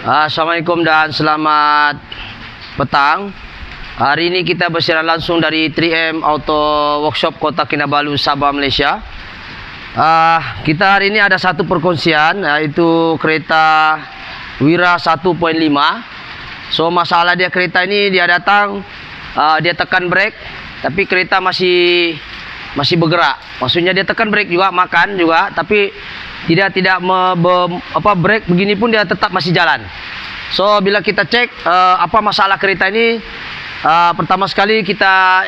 Assalamualaikum dan selamat petang. Hari ini kita bersiaran langsung dari 3M Auto Workshop Kota Kinabalu, Sabah, Malaysia. Kita hari ini ada satu perkongsian, iaitu kereta Wira 1.5. So masalah dia kereta ini, dia datang, dia tekan brake, tapi kereta masih bergerak. Maksudnya dia tekan brake juga, makan juga, tapi tidak brake begini pun dia tetap masih jalan. So bila kita cek apa masalah kereta ini, pertama sekali kita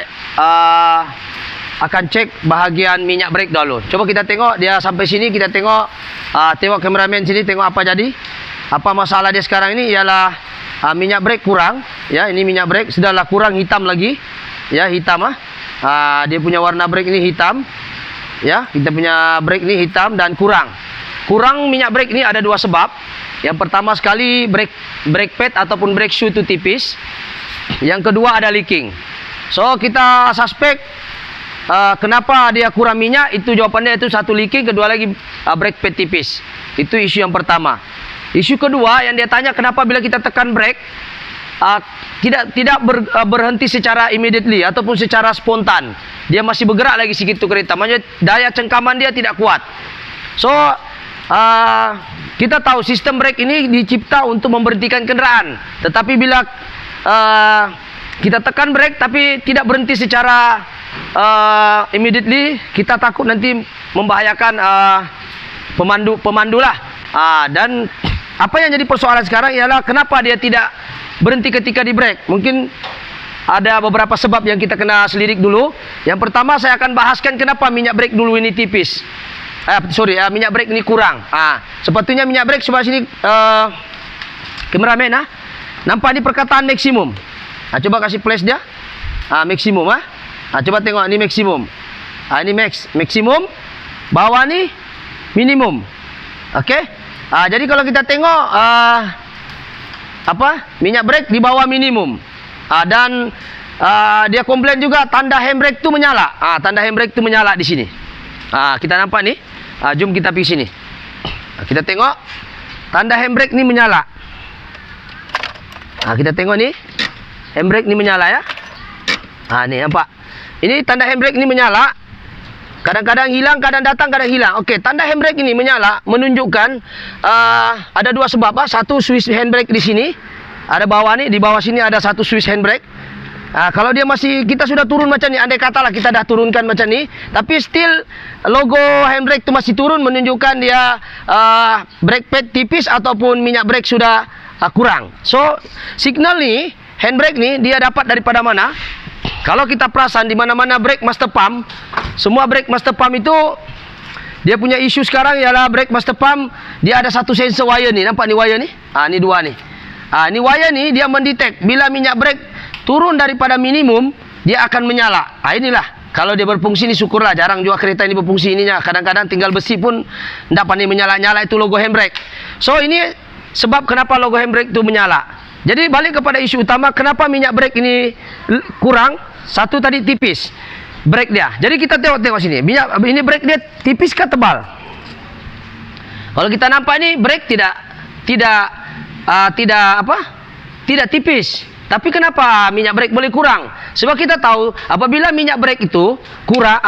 akan cek bahagian minyak brake dulu. Coba kita tengok dia sampai sini, kita tengok kameramen sini, tengok apa jadi. Apa masalah dia sekarang ini ialah minyak brake kurang, ya. Ini minyak brake sudahlah kurang, hitam lagi, ya, hitam. Dia punya warna brake ini hitam, ya. Kita punya brake ini hitam dan kurang minyak brake ini ada dua sebab. Yang pertama sekali brake pad ataupun brake shoe itu tipis. Yang kedua ada leaking. So kita suspek kenapa dia kurang minyak, itu jawapannya itu satu leaking, kedua lagi brake pad tipis. Itu isu yang pertama. Isu kedua yang dia tanya, kenapa bila kita tekan brake tidak berhenti secara immediately ataupun secara spontan. Dia masih bergerak lagi sikit tu kereta. Maksudnya daya cengkaman dia tidak kuat. So kita tahu sistem brake ini dicipta untuk memberhentikan kendaraan. Tetapi bila kita tekan brake tapi tidak berhenti secara immediately, kita takut nanti membahayakan pemandu lah. Dan apa yang jadi persoalan sekarang ialah kenapa dia tidak berhenti ketika di brake. Mungkin ada beberapa sebab yang kita kena selidik dulu. Yang pertama saya akan bahaskan kenapa minyak brake dulu ini tipis. Minyak brake ini kurang. Sepatutnya minyak brake sebelah sini, kameramen, nampak ni perkataan maksimum. Coba kasih flash dia. Maksimum. Coba tengok ni maksimum. Ini maksimum. Bawah ni minimum. Okey. Jadi kalau kita tengok minyak brake di bawah minimum. Dan dia komplain juga tanda handbrake tu menyala. Tanda handbrake tu menyala di sini. Kita nampak ni. Jom kita pergi sini. Kita tengok tanda handbrake ni menyala. Kita tengok ni. Handbrake ni menyala, ya. Ni nampak. Ini tanda handbrake ni menyala. Kadang-kadang hilang, kadang datang, kadang hilang. Okey, tanda handbrake ini menyala menunjukkan ada dua sebab. Satu, switch handbrake di sini. Ada bawah ni, di bawah sini ada satu switch handbrake. Kalau dia masih, kita sudah turun macam ni, andai katalah kita dah turunkan macam ni, tapi still logo handbrake tu masih turun, menunjukkan dia brake pad tipis ataupun minyak brake sudah kurang. So signal ni, handbrake ni dia dapat daripada mana? Kalau kita perasan di mana-mana brake master pump, semua brake master pump itu dia punya isu sekarang ialah brake master pump dia ada satu sensor wire ni. Nampak ni wire ni? Ni dua ni. Ni wire ni dia mendetek bila minyak brake turun daripada minimum, dia akan menyala. Inilah. Kalau dia berfungsi ni syukurlah. Jarang juga kereta ini berfungsi ininya. Kadang-kadang tinggal besi pun tidak pandai menyala-nyala, itu logo handbrake. So ini sebab kenapa logo handbrake itu menyala. Jadi balik kepada isu utama, kenapa minyak brake ini kurang? Satu tadi tipis brake dia. Jadi kita tengok sini. Ini brake dia tipis ke tebal? Kalau kita nampak ni brake tidak tipis. Tapi kenapa minyak brake boleh kurang? Sebab kita tahu apabila minyak brake itu kurang,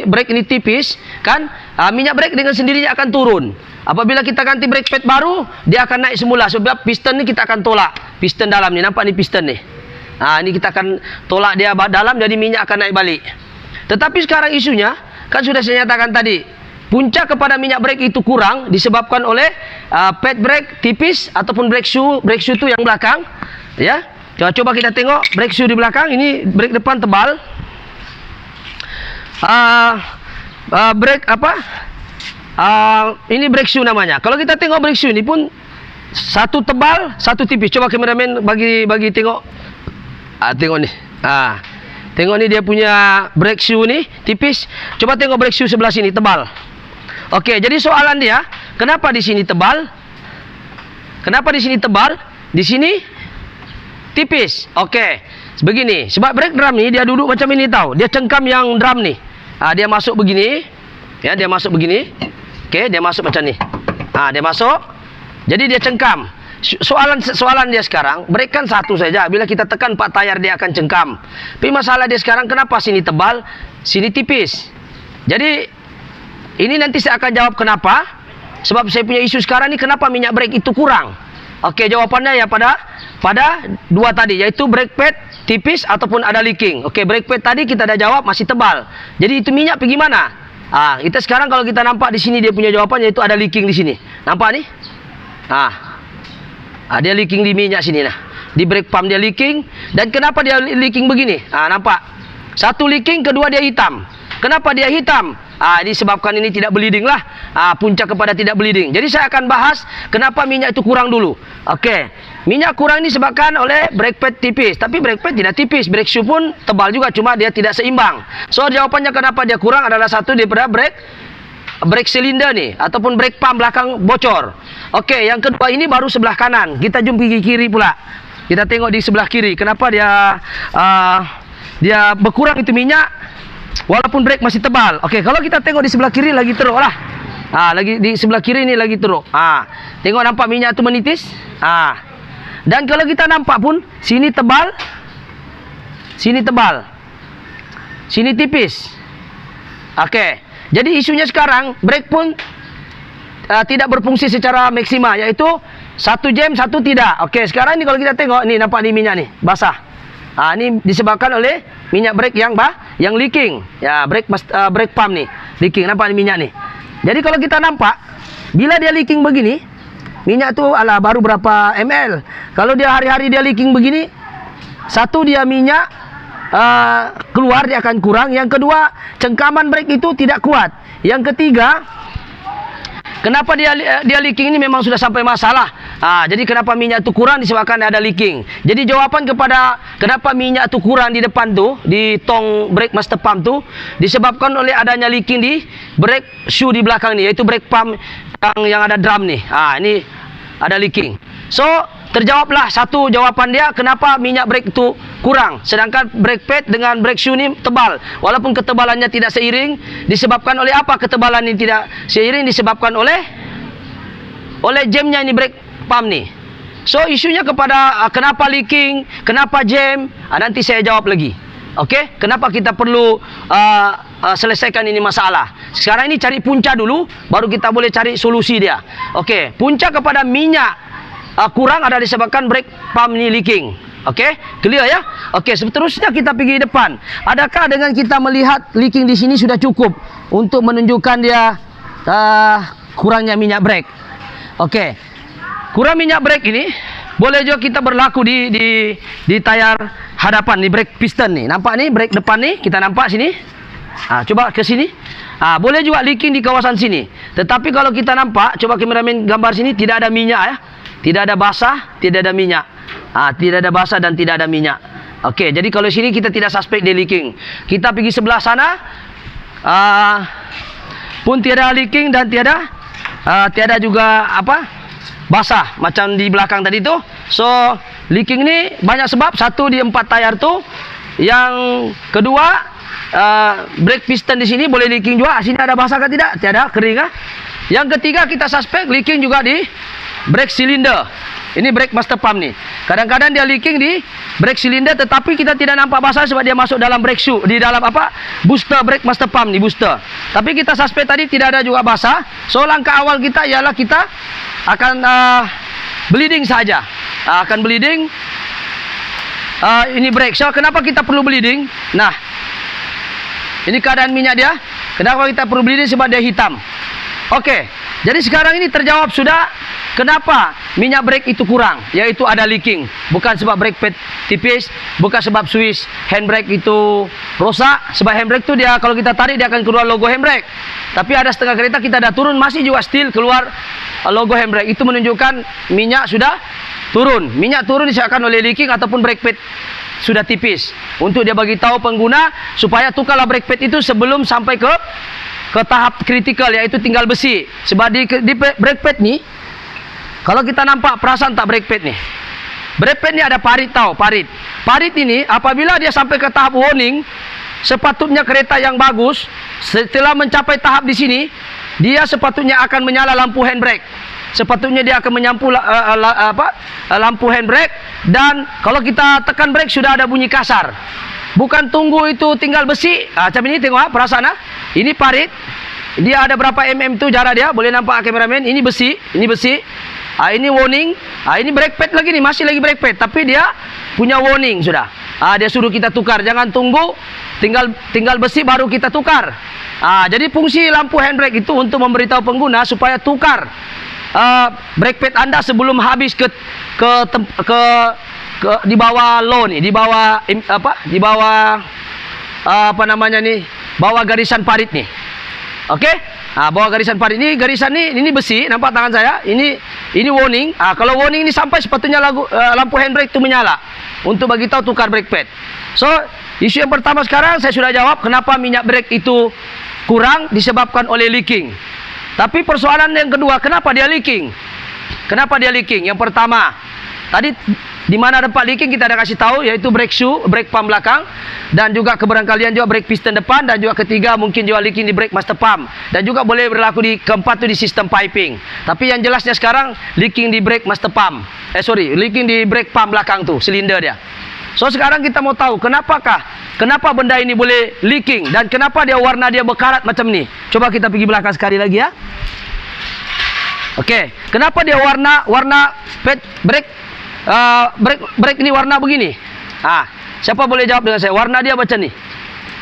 brake ini tipis, kan? Minyak brake dengan sendirinya akan turun. Apabila kita ganti brake pad baru, dia akan naik semula. Sebab piston ni kita akan tolak. Piston dalam ni, nampak ni piston ni. Ini kita akan tolak dia dalam, jadi minyak akan naik balik. Tetapi sekarang isunya, kan sudah saya nyatakan tadi, puncak kepada minyak brake itu kurang disebabkan oleh pad brake tipis ataupun brake shoe tu yang belakang, ya. Coba kita tengok brake shoe di belakang. Ini brake depan tebal. Ini brake shoe namanya. Kalau kita tengok brake shoe ini pun satu tebal, satu tipis. Coba kameramen bagi tengok. Tengok ni. Tengok ni dia punya brake shoe ni tipis. Coba tengok brake shoe sebelah sini tebal. Okey, jadi soalan dia, kenapa di sini tebal? Kenapa di sini tebal? Di sini tipis. Okey. Begini, sebab brake drum ni dia duduk macam ini tahu. Dia cengkam yang drum ni. Dia masuk begini. Ya, dia masuk begini. Okey, dia masuk macam ni. Dia masuk. Jadi dia cengkam. Soalan dia sekarang, brake kan satu saja. Bila kita tekan 4 tayar dia akan cengkam. Tapi masalah dia sekarang, kenapa sini tebal, sini tipis. Jadi ini nanti saya akan jawab kenapa. Sebab saya punya isu sekarang ni, kenapa minyak brake itu kurang. Okey, jawapannya ya pada dua tadi, yaitu brake pad tipis ataupun ada leaking. Okey, brake pad tadi kita dah jawab masih tebal. Jadi itu minyak pergi mana? Kita sekarang kalau kita nampak di sini dia punya jawapan, yaitu ada leaking di sini. Nampak ni? Dia leaking di minyak sini lah. Di brake pump dia leaking. Dan kenapa dia leaking begini? Nampak? Satu leaking, kedua dia hitam. Kenapa dia hitam? Disebabkan ini tidak bleeding lah. Punca kepada tidak bleeding. Jadi saya akan bahas kenapa minyak itu kurang dulu. Okey. Minyak kurang ini disebabkan oleh brake pad tipis. Tapi brake pad tidak tipis. Brake shoe pun tebal juga. Cuma dia tidak seimbang. So jawapannya kenapa dia kurang adalah satu daripada brake cylinder ni. Ataupun brake pump belakang bocor. Okey. Yang kedua ini baru sebelah kanan. Kita jumpa gigi kiri pula. Kita tengok di sebelah kiri. Kenapa dia berkurang itu minyak. Walaupun brake masih tebal. Okey, kalau kita tengok di sebelah kiri lagi teruk lah. Lagi di sebelah kiri ni lagi teruk. Tengok nampak minyak tu menitis. Dan kalau kita nampak pun sini tebal, sini tebal, sini tipis. Okey. Jadi isunya sekarang brake pun tidak berfungsi secara maksimal, iaitu satu jam, satu tidak. Okey, sekarang ni kalau kita tengok ni, nampak ni minyak ni basah. Ini disebabkan oleh minyak brake yang leaking. Ya, brake pump ni leaking. Nampak ni minyak ni. Jadi kalau kita nampak, bila dia leaking begini, minyak tu baru berapa ml. Kalau dia hari-hari dia leaking begini, satu dia minyak keluar dia akan kurang. Yang kedua, cengkaman brake itu tidak kuat. Yang ketiga, kenapa dia leaking ini memang sudah sampai masalah. Jadi kenapa minyak itu kurang disebabkan ada leaking. Jadi jawapan kepada kenapa minyak itu kurang di depan tu, di tong brake master pump tu, disebabkan oleh adanya leaking di brake shoe di belakang ni, iaitu brake pump yang ada drum ni. Ini ada leaking. So terjawablah satu jawapan dia, kenapa minyak brake itu kurang. Sedangkan brake pad dengan brake shoe ni tebal. Walaupun ketebalannya tidak seiring, disebabkan oleh apa ketebalan ini tidak seiring? Disebabkan oleh jamnya ini brake pump ni. So isunya kepada kenapa leaking, kenapa jam, nanti saya jawab lagi. Okey, kenapa kita perlu selesaikan ini masalah. Sekarang ini cari punca dulu, baru kita boleh cari solusi dia. Okey, punca kepada minyak kurang ada disebabkan brake pump ni leaking. Okey, clear ya? Okey, seterusnya kita pergi depan. Adakah dengan kita melihat leaking di sini sudah cukup untuk menunjukkan dia kurangnya minyak brake? Okey. Kurang minyak brake ini boleh juga kita berlaku di tayar hadapan, di brake piston ni. Nampak ni brake depan ni, kita nampak sini. Coba ke sini. Boleh juga leaking di kawasan sini. Tetapi kalau kita nampak, coba kameramen gambar sini, tidak ada minyak ya. Tidak ada basah, tidak ada minyak. Tidak ada basah dan tidak ada minyak. Okey, jadi kalau sini kita tidak suspek dia leaking. Kita pergi sebelah sana, pun tiada leaking dan tiada juga basah macam di belakang tadi tu. So leaking ni banyak sebab. Satu, di 4 tayar tu. Yang kedua, brake piston di sini boleh leaking juga. Sini ada basah ke tidak? Tiada, kering ah. Yang ketiga, kita suspek leaking juga di brake cylinder. Ini brake master pump ni. Kadang-kadang dia leaking di brake cylinder, tetapi kita tidak nampak basah sebab dia masuk dalam brake shoe, di dalam booster brake master pump ni, booster. Tapi kita suspek tadi tidak ada juga basah. So langkah awal kita ialah kita akan bleeding saja. Akan bleeding. Ini brake. So kenapa kita perlu bleeding? Nah, ini keadaan minyak dia. Kenapa kita perlu bleeding? Sebab dia hitam. Okey. Jadi sekarang ini terjawab sudah kenapa minyak brake itu kurang, yaitu ada leaking. Bukan sebab brake pad tipis, bukan sebab switch handbrake itu rosak. Sebab handbrake itu dia kalau kita tarik dia akan keluar logo handbrake. Tapi ada setengah kereta kita dah turun masih juga still keluar logo handbrake. Itu menunjukkan minyak sudah turun. Minyak turun disebabkan oleh leaking ataupun brake pad sudah tipis. Untuk dia bagi tahu pengguna supaya tukarlah brake pad itu sebelum sampai ke tahap kritikal, iaitu tinggal besi. Sebab di brake pad ni, kalau kita nampak, perasan tak brake pad ni? Brake pad ni ada parit tau, parit. Parit ini apabila dia sampai ke tahap warning, sepatutnya kereta yang bagus setelah mencapai tahap di sini, dia sepatutnya akan menyala lampu handbrake. sepatutnya dia akan menyapu lampu handbrake. Dan kalau kita tekan brake sudah ada bunyi kasar. Bukan tunggu itu tinggal besi. Macam ini tengok perasaan ini parit. Dia ada berapa mm tu jarak dia. Boleh nampak kameramen. Ini besi. Ini warning. Ini brake pad lagi nih. Masih lagi brake pad. Tapi dia punya warning sudah. Dia suruh kita tukar. Jangan tunggu. Tinggal besi baru kita tukar. Jadi fungsi lampu handbrake itu untuk memberitahu pengguna supaya tukar brake pad Anda sebelum habis ke di bawah low nih, di bawah bawah garisan parit nih. Oke? Bawah garisan parit ini, garisan ini besi, nampak tangan saya? Ini warning. Kalau warning ini sampai sepatutnya lampu handbrake itu menyala untuk bagi tahu tukar brake pad. So, isu yang pertama sekarang saya sudah jawab kenapa minyak brake itu kurang disebabkan oleh leaking. Tapi persoalan yang kedua, kenapa dia leaking? Yang pertama, tadi di mana tempat leaking kita ada kasih tahu, yaitu brake shoe, brake pump belakang, dan juga kebarangkalian juga brake piston depan, dan juga ketiga mungkin juga leaking di brake master pump, dan juga boleh berlaku di keempat itu di sistem piping. Tapi yang jelasnya sekarang leaking di brake master pump, leaking di brake pump belakang tuh, silinder dia. So sekarang kita mau tahu kenapa benda ini boleh leaking dan kenapa dia warna dia berkarat macam ni. Coba kita pergi belakang sekali lagi ya. Okey, kenapa dia warna pad brake ini warna begini? Siapa boleh jawab dengan saya? Warna dia macam ni.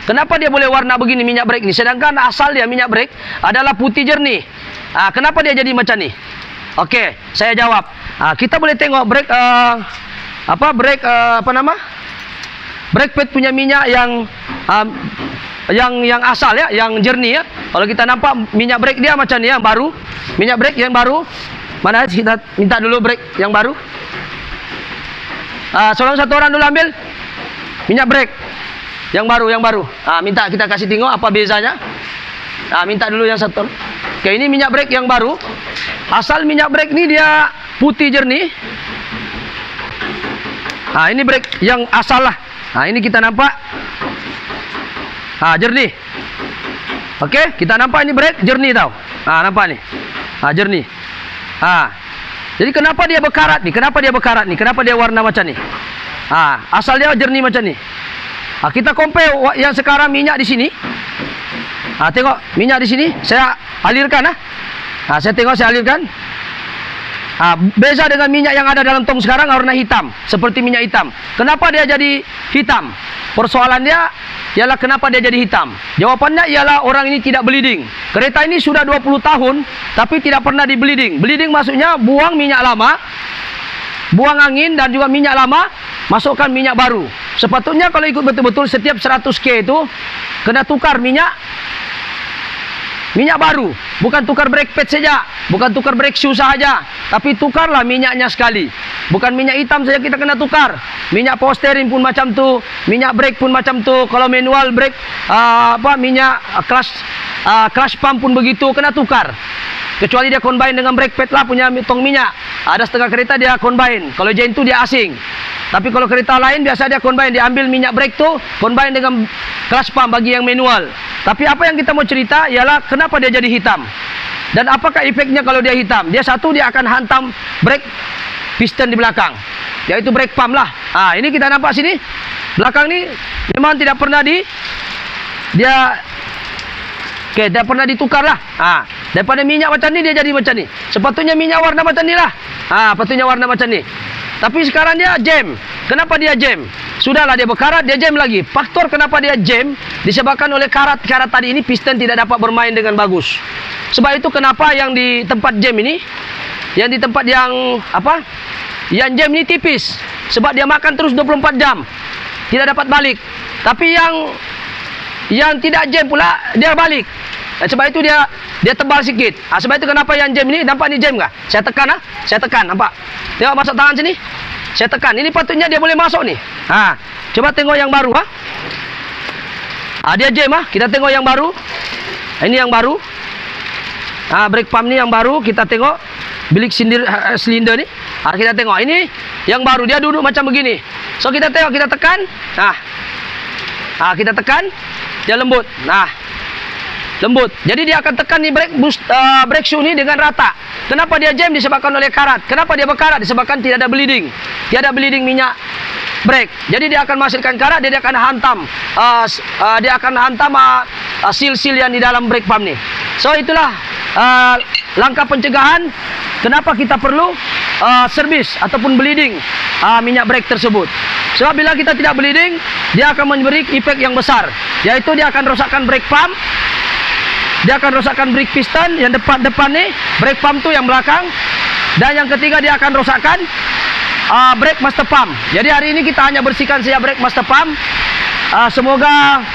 Kenapa dia boleh warna begini minyak brake ni? Sedangkan asal dia minyak brake adalah putih jernih. Kenapa dia jadi macam ni? Okey, saya jawab. Kita boleh tengok brake brake pad punya minyak yang asal ya, yang jernih ya. Kalau kita nampak minyak brake dia macam ni yang baru. Minyak brake yang baru. Mana kita minta dulu brake yang baru. Satu orang dulu ambil minyak brake yang baru. Minta kita kasih tengok apa bezanya. Minta dulu yang satu. Oke, ini minyak brake yang baru. Asal minyak brake ni dia putih jernih. Ini brake yang asal lah. Ini kita nampak jernih. Okey, kita nampak ini brake jernih tau. Nampak ni. Jernih. Jadi kenapa dia berkarat ni? Kenapa dia warna macam ni? Asal dia jernih macam ni. Kita compare yang sekarang minyak di sini. Tengok minyak di sini. Saya alirkan saya tengok saya alirkan. Beza dengan minyak yang ada dalam tong sekarang warna hitam, seperti minyak hitam. Kenapa dia jadi hitam? Persoalan dia ialah kenapa dia jadi hitam. Jawapannya ialah orang ini tidak bleeding. Kereta ini sudah 20 tahun tapi tidak pernah di bleeding. Bleeding maksudnya buang minyak lama, buang angin dan juga minyak lama, masukkan minyak baru. Sepatutnya kalau ikut betul-betul setiap 100k itu kena tukar minyak baru, bukan tukar brake pad saja, bukan tukar brake shoe saja, tapi tukarlah minyaknya sekali. Bukan minyak hitam saja kita kena tukar. Minyak power steering pun macam tu, minyak brake pun macam tu. Kalau manual brake minyak clutch pump pun begitu kena tukar. Kecuali dia combine dengan brake pad lah punya tong minyak. Ada setengah kereta dia combine. Kalau Jane tu dia asing. Tapi kalau kereta lain biasa dia combine, dia ambil minyak brake tu combine dengan clutch pump bagi yang manual. Tapi apa yang kita mau cerita ialah kenapa dia jadi hitam. Dan apakah efeknya kalau dia hitam? Dia akan hantam brake piston di belakang, yaitu brake pump lah. Ini kita nampak sini. Belakang ni memang tidak pernah tidak pernah ditukar lah. Daripada minyak macam ni dia jadi macam ni. Sepatutnya minyak warna macam ni lah. Patutnya warna macam ni. Tapi sekarang dia jam. Kenapa dia jam? Sudahlah dia berkarat, dia jam lagi. Faktor kenapa dia jam disebabkan oleh karat tadi ini, piston tidak dapat bermain dengan bagus. Sebab itu kenapa yang di tempat jam ini, yang di tempat yang jam ini tipis. Sebab dia makan terus 24 jam. Tidak dapat balik. Tapi yang tidak jam pula dia balik. Sebab itu dia tebal sikit. Sebab itu kenapa yang jam ini, nampak ni jam kah? Saya tekan, nampak? Tengok masuk tangan sini. Saya tekan. Ini patutnya dia boleh masuk ni. Coba tengok yang baru. Dia jam. Kita tengok yang baru. Ini yang baru. Brake pump ni yang baru. Kita tengok bilik silinder ni. Kita tengok. Ini yang baru. Dia duduk macam begini. So kita tengok, kita tekan. Kita tekan. Dia lembut. lembut. Jadi dia akan tekan ni brake shoe ni dengan rata. Kenapa dia jam? Disebabkan oleh karat. Kenapa dia berkarat? Disebabkan tidak ada bleeding. Tiada bleeding minyak brake. Jadi dia akan menghasilkan karat, dia akan hantam seal-seal yang di dalam brake pump ni. So itulah langkah pencegahan kenapa kita perlu servis ataupun bleeding minyak brake tersebut. Sebab bila kita tidak bleeding, dia akan memberi efek yang besar, yaitu dia akan rosakkan brake pump, dia akan rosakkan brake piston yang depan ni, brake pump tu yang belakang, dan yang ketiga dia akan rosakkan brake master pump. Jadi hari ini kita hanya bersihkan saja brake master pump. Semoga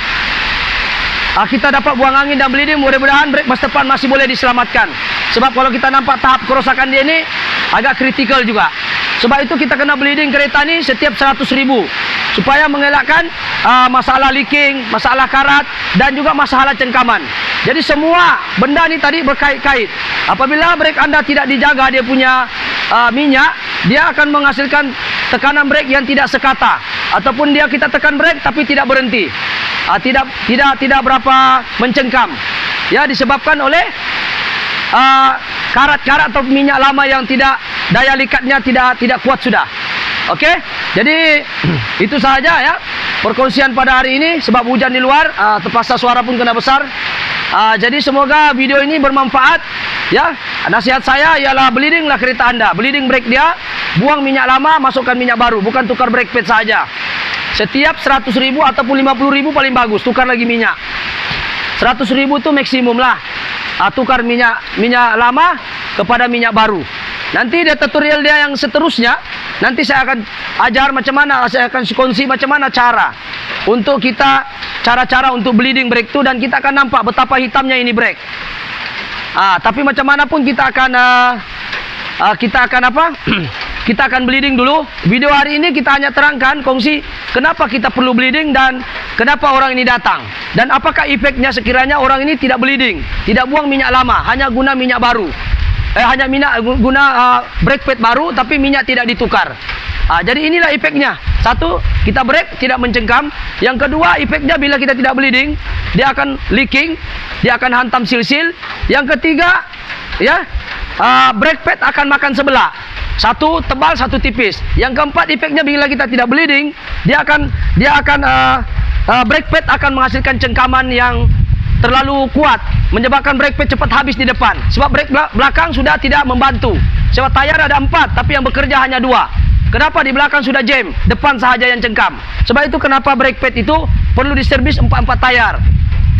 kita dapat buang angin dan bleeding. Mudah-mudahan brake master pump masih boleh diselamatkan. Sebab kalau kita nampak tahap kerosakan dia ini agak kritikal juga. Sebab itu kita kena bleeding kereta ni setiap 100,000 supaya mengelakkan masalah leaking, masalah karat dan juga masalah cengkaman. Jadi semua benda ni tadi berkait-kait. Apabila brake anda tidak dijaga dia punya minyak, dia akan menghasilkan tekanan brake yang tidak sekata, ataupun kita tekan brake tapi tidak berhenti. Tidak berapa mencengkam. Ya, disebabkan oleh karat-karat atau minyak lama yang daya likatnya tidak kuat sudah. Okey. Jadi itu sahaja ya perkongsian pada hari ini. Sebab hujan di luar, terpaksa suara pun kena besar. Jadi semoga video ini bermanfaat ya. Nasihat saya ialah bleedinglah kereta anda, bleeding brake dia, buang minyak lama, masukkan minyak baru, bukan tukar brake pad saja. Setiap 100,000 ataupun 50,000 paling bagus tukar lagi minyak. 100,000 tu maksimum lah. Tukar minyak lama kepada minyak baru. Nanti dia tutorial dia yang seterusnya, nanti saya akan ajar macam mana, saya akan kongsi macam mana cara untuk bleeding brake tu, dan kita akan nampak betapa hitamnya ini brake. Tapi macam mana pun kita akan kita akan bleeding dulu. Video hari ini kita hanya terangkan, kongsi kenapa kita perlu bleeding dan kenapa orang ini datang, dan apakah efeknya sekiranya orang ini tidak bleeding, tidak buang minyak lama, hanya guna minyak baru. Guna brake pad baru tapi minyak tidak ditukar. Jadi inilah efeknya. Satu, kita brake tidak mencengkam. Yang kedua, efeknya bila kita tidak bleeding, dia akan leaking, dia akan hantam seal-seal. Yang ketiga, ya, brake pad akan makan sebelah. Satu tebal, satu tipis. Yang keempat, efeknya bila kita tidak bleeding, dia akan brake pad akan menghasilkan cengkaman yang terlalu kuat, menyebabkan brake pad cepat habis di depan. Sebab brake belakang sudah tidak membantu. Sebab tayar ada 4, tapi yang bekerja hanya 2. Kenapa? Di belakang sudah jam, depan sahaja yang cengkam. Sebab itu kenapa brake pad itu perlu diservis 4 tayar,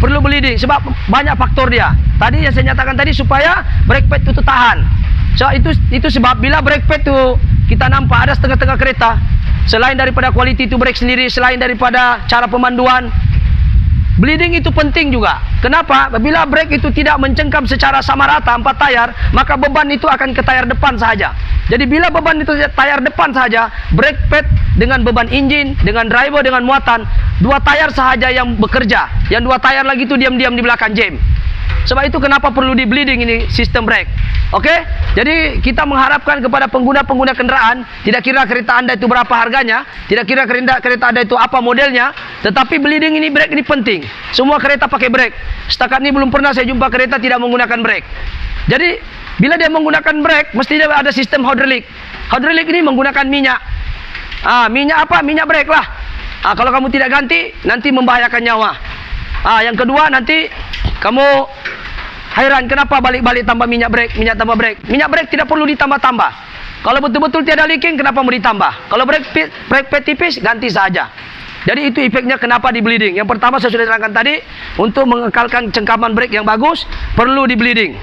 perlu bleeding. Sebab banyak faktor dia. Tadi yang saya nyatakan tadi, supaya brake pad itu tahan. So itu sebab bila brake pad itu kita nampak ada setengah-setengah kereta, selain daripada kualiti itu brake sendiri, selain daripada cara pemanduan, bleeding itu penting juga. Kenapa? Bila brake itu tidak mencengkam secara sama rata 4 tayar, maka beban itu akan ke tayar depan sahaja. Jadi bila beban itu tayar depan sahaja, brake pad dengan beban enjin, dengan driver, dengan muatan, 2 tayar sahaja yang bekerja. Yang 2 tayar lagi itu diam-diam di belakang jam. Sebab itu kenapa perlu di bleeding ini sistem brake. Okey? Jadi kita mengharapkan kepada pengguna-pengguna kenderaan, tidak kira kereta anda itu berapa harganya, tidak kira kereta anda itu apa modelnya, tetapi bleeding ini brake ini penting. Semua kereta pakai brake. Setakat ini belum pernah saya jumpa kereta tidak menggunakan brake. Jadi bila dia menggunakan brake, mesti dia ada sistem hydraulik. Hydraulik ini menggunakan minyak. Minyak apa? Minyak brake lah. Kalau kamu tidak ganti, nanti membahayakan nyawa. Yang kedua, nanti kamu heran kenapa balik-balik tambah minyak brake, minyak tambah brake. Minyak brake tidak perlu ditambah-tambah. Kalau betul-betul tiada leaking, kenapa mau ditambah? Kalau brake pad tipis, ganti saja. Jadi itu efeknya kenapa di bleeding. Yang pertama saya sudah terangkan tadi, untuk mengekalkan cengkaman brake yang bagus, perlu di bleeding.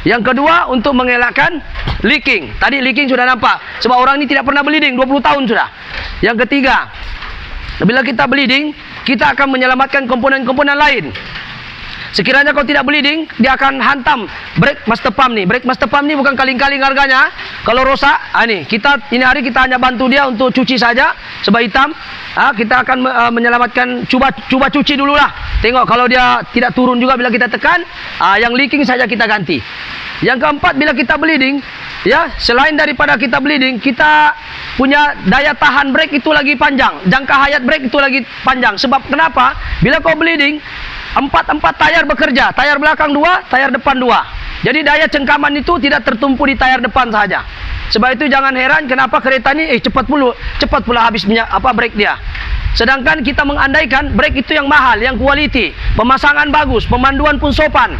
Yang kedua, untuk mengelakkan leaking. Tadi leaking sudah nampak, sebab orang ini tidak pernah bleeding 20 tahun sudah. Yang ketiga, bila kita bleeding, kita akan menyelamatkan komponen-komponen lain. Sekiranya kau tidak bleeding, dia akan hantam brake master pump ni. Brake master pump ni bukan kaling-kaling harganya. Kalau rosak, ini hari kita hanya bantu dia untuk cuci saja sebab hitam. Kita akan menyelamatkan, cuba cuci dululah. Tengok kalau dia tidak turun juga bila kita tekan, yang leaking saja kita ganti. Yang keempat, bila kita bleeding, ya, selain daripada kita bleeding, kita punya daya tahan brake itu lagi panjang, jangka hayat brake itu lagi panjang. Sebab kenapa? Bila kau bleeding, Empat tayar bekerja, tayar belakang 2, tayar depan 2. Jadi daya cengkaman itu tidak tertumpu di tayar depan saja. Sebab itu jangan heran kenapa kereta ini cepat pula habis minyak brake dia. Sedangkan kita mengandaikan brake itu yang mahal, yang quality, pemasangan bagus, pemanduan pun sopan.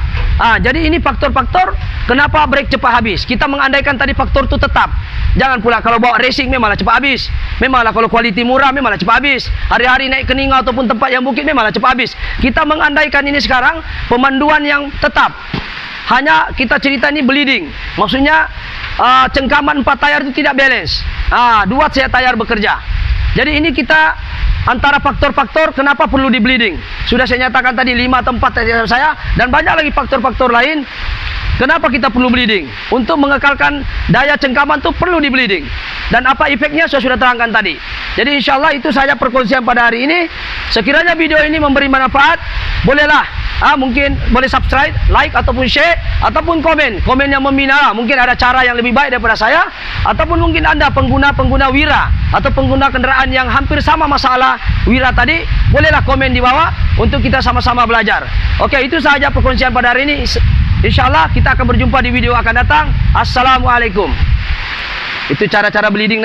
Jadi ini faktor-faktor kenapa brake cepat habis. Kita mengandaikan tadi faktor itu tetap. Jangan pula kalau bawa racing memanglah cepat habis. Memanglah kalau quality murah memanglah cepat habis. Hari-hari naik ke Ningau ataupun tempat yang bukit memanglah cepat habis. Kita mengandaikan ini sekarang pemanduan yang tetap. Hanya kita cerita ini bleeding. Maksudnya cengkaman 4 tayar itu tidak balance. 2 saya tayar bekerja. Jadi ini kita antara faktor-faktor kenapa perlu di bleeding. Sudah saya nyatakan tadi 5 atau 4 tayar saya. Dan banyak lagi faktor-faktor lain. Kenapa kita perlu bleeding? Untuk mengekalkan daya cengkaman itu perlu di bleeding. Dan apa efeknya saya sudah terangkan tadi. Jadi insya Allah itu saja perkongsian pada hari ini. Sekiranya video ini memberi manfaat, bolehlah mungkin boleh subscribe, like ataupun share, ataupun komen yang membina. Mungkin ada cara yang lebih baik daripada saya, ataupun mungkin anda pengguna Wira atau pengguna kendaraan yang hampir sama masalah Wira tadi, bolehlah komen di bawah untuk kita sama-sama belajar. Oke, itu saja perkongsian pada hari ini. InsyaAllah kita akan berjumpa di video akan datang. Assalamualaikum. Itu cara-cara bleeding.